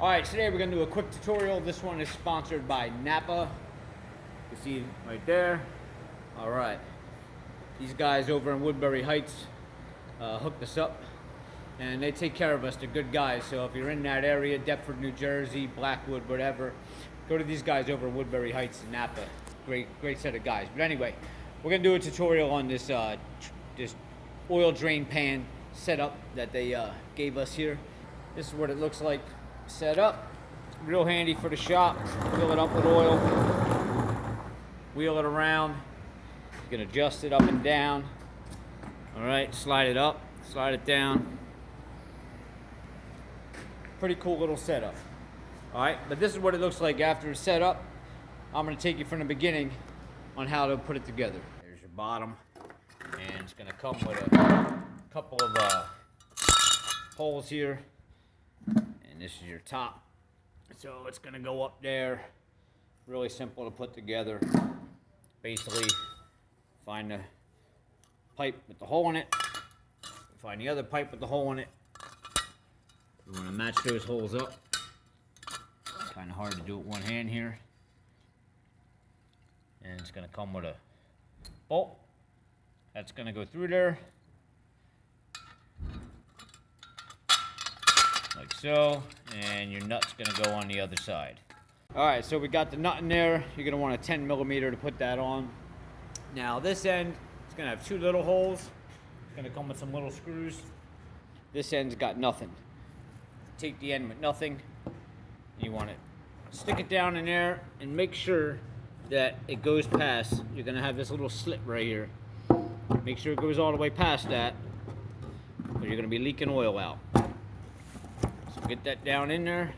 All right, today we're gonna do a quick tutorial. This one is sponsored by Napa. You can see right there. All right, these guys over in Woodbury Heights hooked us up, and they take care of us. They're good guys. So if you're in that area, Deptford, New Jersey, Blackwood, whatever, go to these guys over in Woodbury Heights and Napa. Great set of guys. But anyway, we're gonna do a tutorial on this this oil drain pan setup that they gave us here. This is what it looks like set up. Real handy for the shop. Fill it up with oil, wheel it around. You can adjust it up and down. All right, slide it up, slide it down. Pretty cool little setup. All right, but this is what it looks like after it's set up. I'm gonna take you from the beginning on how to put it together. There's your bottom, and it's gonna come with a couple of holes here, and this is your top. So it's gonna go up there. Really simple to put together. Basically, find the pipe with the hole in it, find the other pipe with the hole in it. You wanna match those holes up. Kinda hard to do with one hand here. And it's gonna come with a bolt that's gonna go through there like so, and your nut's gonna go on the other side. All right, so we got the nut in there. You're gonna want a 10mm to put that on. Now this end is gonna have two little holes. It's gonna come with some little screws. This end's got nothing. Take the end with nothing. You want to stick it down in there and make sure that it goes past. You're gonna have this little slit right here. Make sure it goes all the way past that, or you're gonna be leaking oil out. So get that down in there,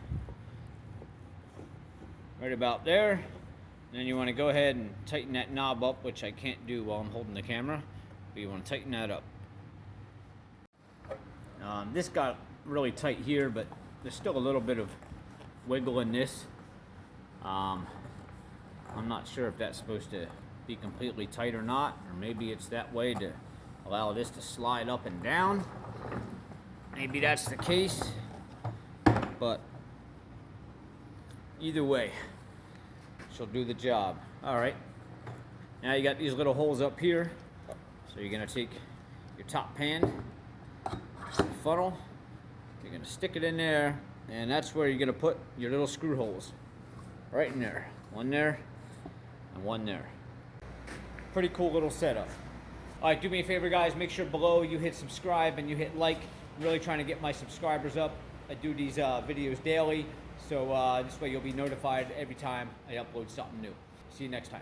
right about there. And then you want to go ahead and tighten that knob up, which I can't do while I'm holding the camera, but you want to tighten that up. This got really tight here, but there's still a little bit of wiggle in this. I'm not sure if that's supposed to be completely tight or not, or maybe it's that way to allow this to slide up and down. Maybe that's the case, but either way, she'll do the job. All right, now you got these little holes up here, so you're gonna take your top pan, funnel, you're gonna stick it in there, and that's where you're gonna put your little screw holes, right in there. One there, and one there. Pretty cool little setup. All right, do me a favor, guys. Make sure below you hit subscribe and you hit like. I'm really trying to get my subscribers up. I do these videos daily, so this way you'll be notified every time I upload something new. See you next time.